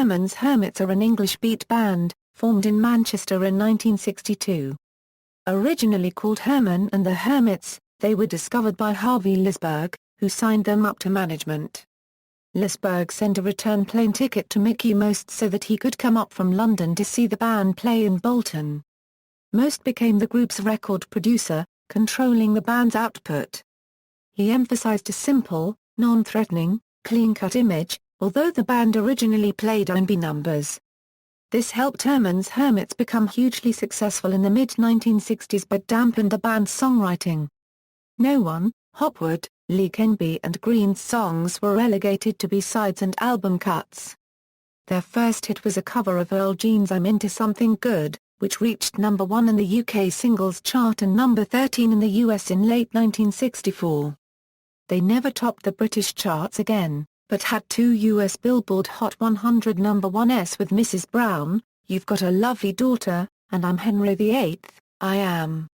Herman's Hermits are an English beat band, formed in Manchester in 1962. Originally called Herman and the Hermits, they were discovered by Harvey Lisberg, who signed them up to management. Lisberg sent a return plane ticket to Mickie Most so that he could come up from London to see the band play in Bolton. Most became the group's record producer, controlling the band's output. He emphasized a simple, non-threatening, clean-cut image, although the band originally played R&B numbers. This helped Herman's Hermits become hugely successful in the mid-1960s but dampened the band's songwriting. Noone, Hopwood, Leckenby and Green's songs were relegated to B-sides and album cuts. Their first hit was a cover of Earl Jean's I'm Into Something Good, which reached number 1 in the UK singles chart and number 13 in the US in late 1964. They never topped the British charts again, but had 2 US Billboard Hot 100 number 1s with Mrs. Brown, You've Got a Lovely Daughter, and I'm Henry VIII, I Am.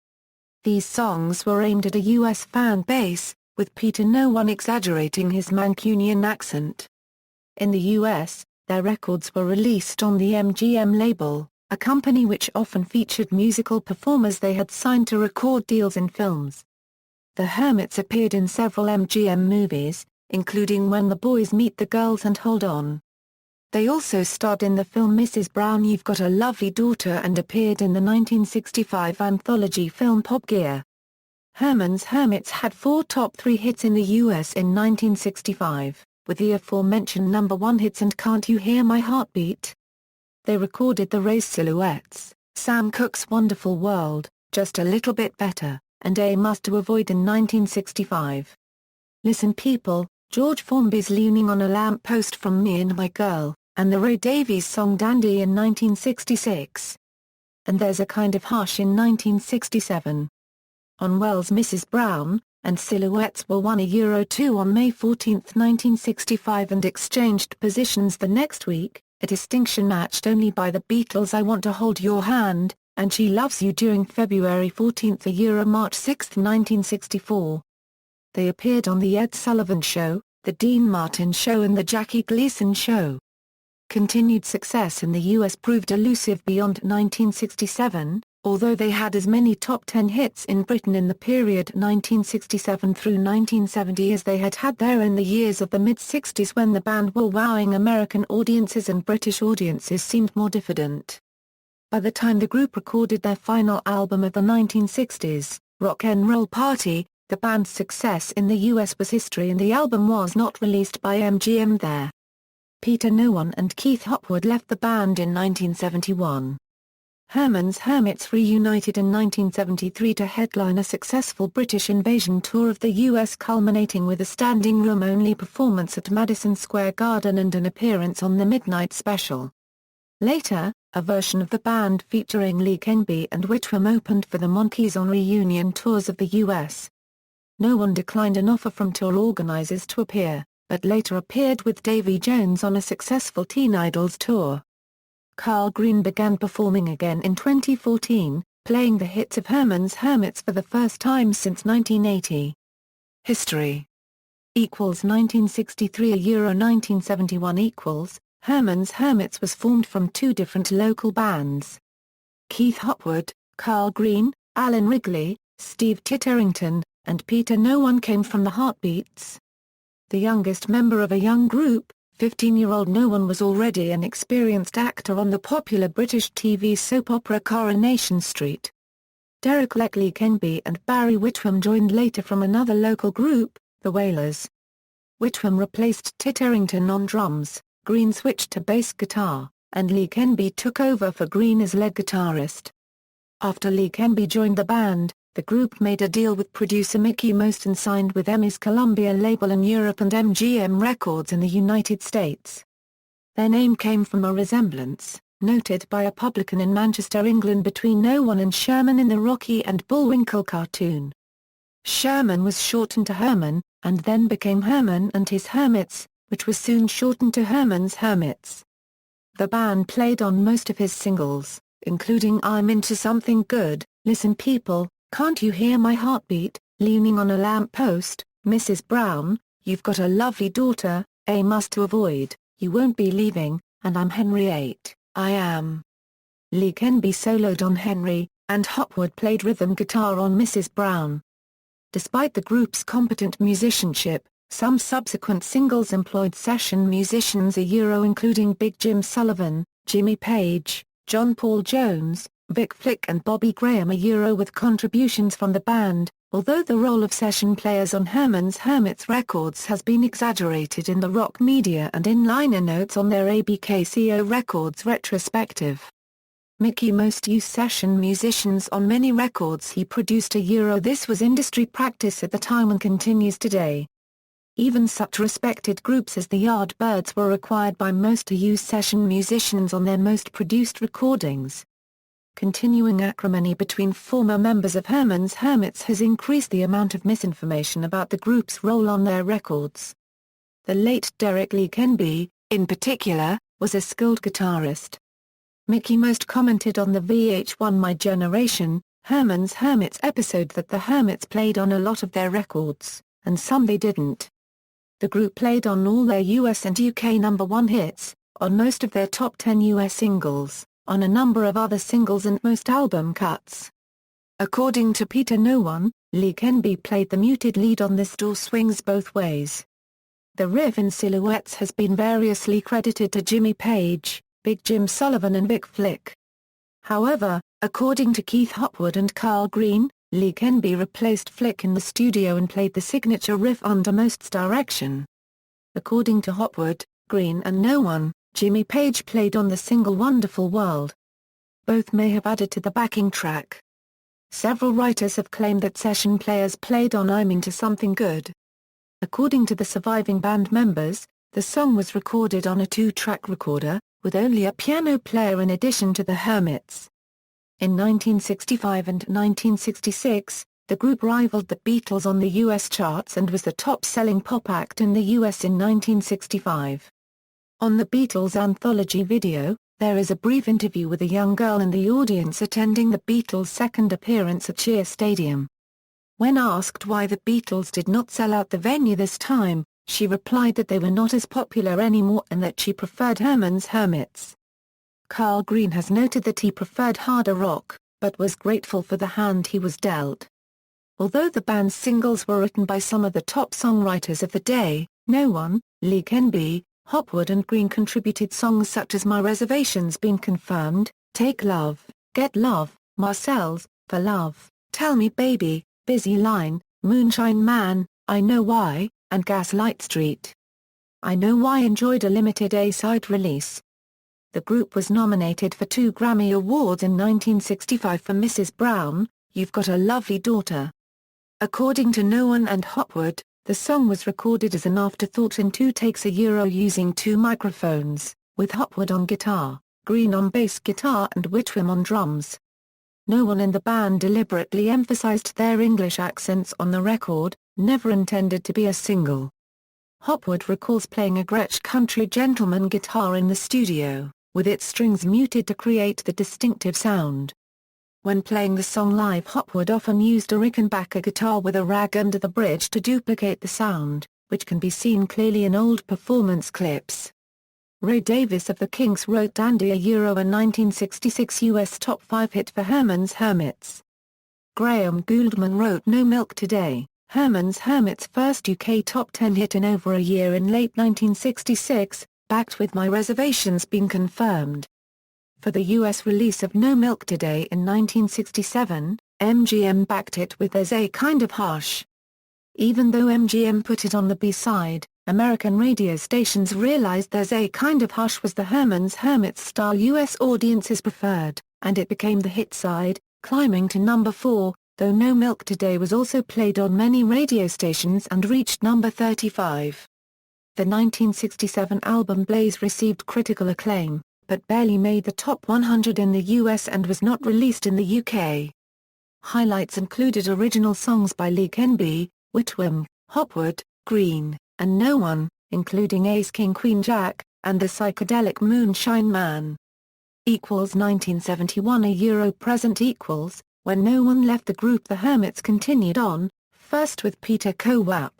These songs were aimed at a US fan base, with Peter Noone exaggerating his Mancunian accent. In the US, their records were released on the MGM label, a company which often featured musical performers they had signed to record deals in films. The Hermits appeared in several MGM movies, including When the Boys Meet the Girls and Hold On. They also starred in the film Mrs. Brown You've Got a Lovely Daughter and appeared in the 1965 anthology film Pop Gear. Herman's Hermits had 4 top 3 hits in the US in 1965, with the aforementioned number 1 hits and Can't You Hear My Heartbeat? They recorded the Raised Silhouettes, Sam Cooke's Wonderful World, Just a Little Bit Better, and A Must to Avoid in 1965. Listen People, George Formby's Leaning on a Lamp Post from Me and My Girl, and the Ray Davies song Dandy in 1966. And There's a Kind of Hush in 1967. On Wells' Mrs. Brown, and Silhouettes were 1-2 on May 14, 1965 and exchanged positions the next week, a distinction matched only by the Beatles' I Want to Hold Your Hand, and She Loves You during February 14 March 6, 1964. They appeared on The Ed Sullivan Show, The Dean Martin Show and The Jackie Gleason Show. Continued success in the US proved elusive beyond 1967, although they had as many top 10 hits in Britain in the period 1967 through 1970 as they had there in the years of the mid-60s when the band were wowing American audiences and British audiences seemed more diffident. By the time the group recorded their final album of the 1960s, Rock 'n' Roll Party, the band's success in the US was history and the album was not released by MGM there. Peter Noone and Keith Hopwood left the band in 1971. Herman's Hermits reunited in 1973 to headline a successful British invasion tour of the US culminating with a standing room-only performance at Madison Square Garden and an appearance on the Midnight Special. Later, a version of the band featuring Leckenby and Whitwam opened for the Monkees on reunion tours of the US. Noone declined an offer from tour organizers to appear, but later appeared with Davy Jones on a successful Teen Idols tour. Carl Green began performing again in 2014, playing the hits of Herman's Hermits for the first time since 1980. History 1963 1971 Herman's Hermits was formed from 2 different local bands. Keith Hopwood, Carl Green, Alan Wrigley, Steve Titterington, and Peter Noone came from the Heartbeats. The youngest member of a young group, 15-year-old Noone was already an experienced actor on the popular British TV soap opera Coronation Street. Derek Leckenby and Barry Whitwam joined later from another local group, the Wailers. Whitwam replaced Titterington on drums, Green switched to bass guitar, and Leckenby took over for Green as lead guitarist. After Leckenby joined the band, the group made a deal with producer Mickie Most and signed with EMI's Columbia label in Europe and MGM Records in the United States. Their name came from a resemblance, noted by a publican in Manchester, England between Noone and Sherman in the Rocky and Bullwinkle cartoon. Sherman was shortened to Herman, and then became Herman and His Hermits, which was soon shortened to Herman's Hermits. The band played on most of his singles, including I'm Into Something Good, Listen People, Can't You Hear My Heartbeat, Leaning on a Lamp Post, Mrs. Brown, You've Got a Lovely Daughter, A Must to Avoid, You Won't Be Leaving, and I'm Henry 8, I am. Leckenby soloed on Henry, and Hopwood played rhythm guitar on Mrs. Brown. Despite the group's competent musicianship, some subsequent singles employed session musicians including Big Jim Sullivan, Jimmy Page, John Paul Jones, Vic Flick and Bobby Graham with contributions from the band, although the role of session players on Herman's Hermits records has been exaggerated in the rock media and in liner notes on their ABKCO Records retrospective. Mickie Most used session musicians on many records he produced this was industry practice at the time and continues today. Even such respected groups as the Yardbirds were required by Most to use session musicians on their most produced recordings. Continuing acrimony between former members of Herman's Hermits has increased the amount of misinformation about the group's role on their records. The late Derek Leckenby, in particular, was a skilled guitarist. Mickie Most commented on the VH1 My Generation, Herman's Hermits episode that the Hermits played on a lot of their records, and some they didn't. The group played on all their US and UK #1 hits, on most of their top 10 US singles, on a number of other singles and most album cuts. According to Peter Noone, Leckenby played the muted lead on This Door Swings Both Ways. The riff in Silhouettes has been variously credited to Jimmy Page, Big Jim Sullivan and Vic Flick. However, according to Keith Hopwood and Carl Green, Leckenby replaced Flick in the studio and played the signature riff under Most's direction. According to Hopwood, Green and Noone, Jimmy Page played on the single Wonderful World. Both may have added to the backing track. Several writers have claimed that session players played on I'm Into Something Good. According to the surviving band members, the song was recorded on a 2-track recorder, with only a piano player in addition to the Hermits. In 1965 and 1966, the group rivaled the Beatles on the US charts and was the top-selling pop act in the US in 1965. On the Beatles anthology video, there is a brief interview with a young girl in the audience attending the Beatles' second appearance at Shea Stadium. When asked why the Beatles did not sell out the venue this time, she replied that they were not as popular anymore and that she preferred Herman's Hermits. Carl Green has noted that he preferred harder rock, but was grateful for the hand he was dealt. Although the band's singles were written by some of the top songwriters of the day, Noone, Leckenby, Hopwood and Green contributed songs such as My Reservation's Been Confirmed, Take Love, Get Love, Marcel's, For Love, Tell Me Baby, Busy Line, Moonshine Man, I Know Why, and Gaslight Street. I Know Why enjoyed a limited A-side release. The group was nominated for 2 Grammy Awards in 1965 for Mrs. Brown, You've Got a Lovely Daughter. According to Noone and Hopwood, the song was recorded as an afterthought in 2 takes using 2 microphones, with Hopwood on guitar, Green on bass guitar and Whitwam on drums. No one in the band deliberately emphasized their English accents on the record, never intended to be a single. Hopwood recalls playing a Gretsch Country Gentleman guitar in the studio, with its strings muted to create the distinctive sound. When playing the song live, Hopwood often used a Rickenbacker guitar with a rag under the bridge to duplicate the sound, which can be seen clearly in old performance clips. Ray Davies of the Kinks wrote Dandy a 1966 US top 5 hit for Herman's Hermits. Graham Gouldman wrote No Milk Today, Herman's Hermits' first UK top 10 hit in over a year in late 1966, backed with My Reservation's Been Confirmed. For the US release of No Milk Today in 1967, MGM backed it with There's a Kind of Hush. Even though MGM put it on the B-side, American radio stations realized There's a Kind of Hush was the Herman's Hermits style US audiences preferred, and it became the hit side, climbing to number 4, though No Milk Today was also played on many radio stations and reached number 35. The 1967 album Blaze received critical acclaim, but barely made the top 100 in the US and was not released in the UK. Highlights included original songs by Leckenby, Whitwam, Hopwood, Green, and Noone, including Ace King Queen Jack, and the psychedelic Moonshine Man. 1971 present when Noone left the group the Hermits continued on, first with Peter Cowapp.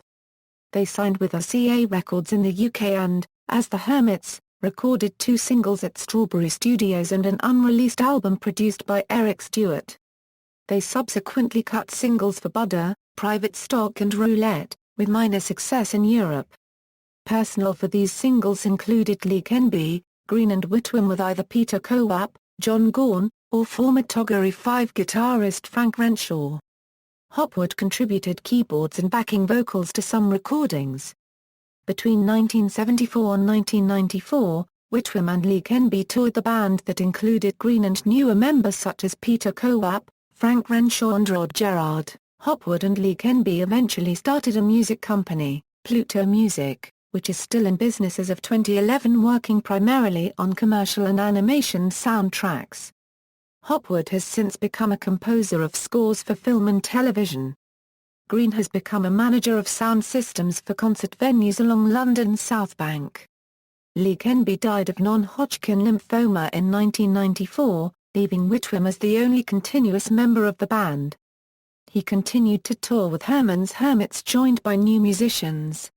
They signed with RCA Records in the UK and, as the Hermits, recorded 2 singles at Strawberry Studios and an unreleased album produced by Eric Stewart. They subsequently cut singles for Butter, Private Stock and Roulette, with minor success in Europe. Personnel for these singles included Leckenby, Green and Whitwam, with either Peter Kowap, John Gorn, or former Toggery 5 guitarist Frank Renshaw. Hopwood contributed keyboards and backing vocals to some recordings. Between 1974 and 1994, Whitwam and Leckenby toured the band that included Green and newer members such as Peter Kowap, Frank Renshaw and Rod Gerard. Hopwood and Leckenby eventually started a music company, Pluto Music, which is still in business as of 2011, working primarily on commercial and animation soundtracks. Hopwood has since become a composer of scores for film and television. Green has become a manager of sound systems for concert venues along London's South Bank. Leckenby died of non-Hodgkin lymphoma in 1994, leaving Whitwam as the only continuous member of the band. He continued to tour with Herman's Hermits, joined by new musicians.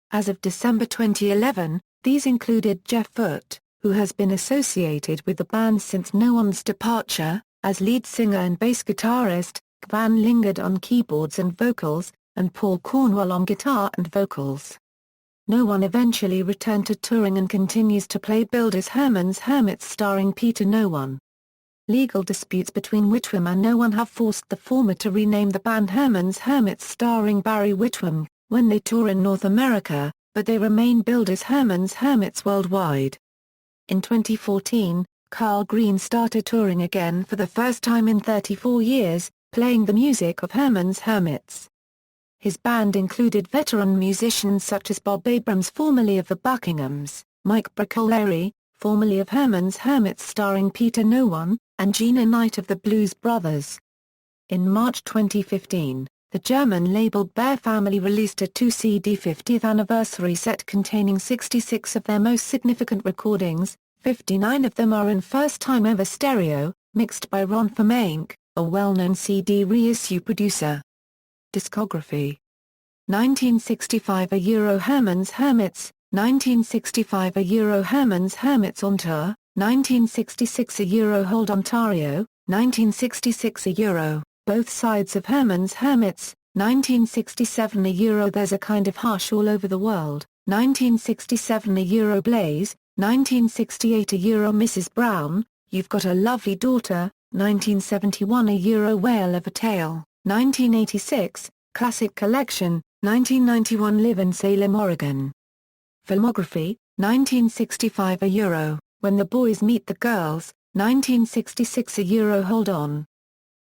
As of December 2011, these included Jeff Foote, who has been associated with the band since Noone's departure, as lead singer and bass guitarist, Van Lingard on keyboards and vocals, and Paul Cornwell on guitar and vocals. Noone eventually returned to touring and continues to play billed as Herman's Hermits starring Peter Noone. Legal disputes between Whitwam and Noone have forced the former to rename the band Herman's Hermits starring Barry Whitwam, when they tour in North America, but they remain billed as Herman's Hermits worldwide. In 2014, Carl Green started touring again for the first time in 34 years, playing the music of Herman's Hermits. His band included veteran musicians such as Bob Abrams, formerly of the Buckinghams, Mike Bricklehurry, formerly of Herman's Hermits starring Peter Noone, and Gina Knight of the Blues Brothers. In March 2015, the German label Bear Family released a 2-CD 50th anniversary set containing 66 of their most significant recordings. 59 of them are in first-time ever stereo, mixed by Ron Formank, a well-known CD reissue producer. Discography: 1965 a Euro Herman's Hermits, 1965 a Euro Herman's Hermits on tour, 1966 a Euro Hold Ontario, 1966 a Euro Both Sides of Herman's Hermits, 1967 a Euro There's a Kind of Hush All Over the World, 1967 a Euro Blaze, 1968 a Euro Mrs. Brown, You've Got a Lovely Daughter, 1971 a Euro Whale of a Tale, 1986, Classic Collection, 1991 Live in Salem, Oregon. Filmography: 1965 a Euro When the Boys Meet the Girls, 1966 a Euro Hold On,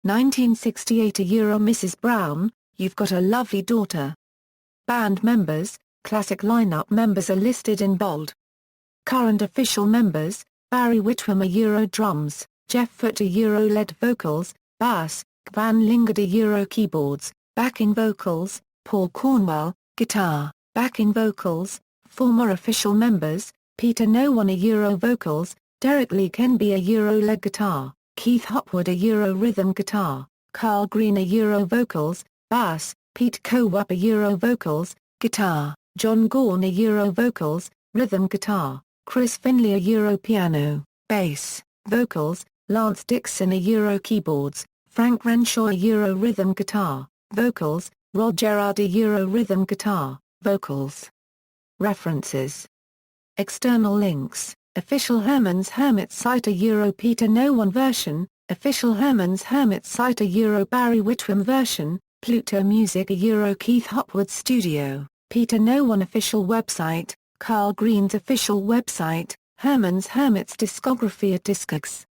1968 a Euro Mrs. Brown, You've Got a Lovely Daughter. Band members: classic lineup members are listed in bold. Current official members: Barry Whitwam a Euro drums, Jeff Foote a Euro lead vocals, bass, Van Lingard a Euro keyboards, backing vocals, Paul Cornwell, guitar, backing vocals. Former official members: Peter Noone a Euro vocals, Derek Leckenby a Euro lead guitar, Keith Hopwood a Euro rhythm guitar, Carl Green a Euro vocals, bass, Pete Kowap a Euro vocals, guitar, John Gorn a Euro vocals, rhythm guitar, Chris Finley a Euro piano, bass, vocals, Lance Dixon a Euro keyboards, Frank Renshaw a Euro rhythm guitar, vocals, Rod Gerard a Euro rhythm guitar, vocals. References. External links: Official Herman's Hermits site, a Euro Peter Noone version, Official Herman's Hermits site, a Euro Barry Whitwam version, Pluto Music, a Euro Keith Hopwood Studio, Peter Noone official website, Carl Green's official website, Herman's Hermits discography at Discogs.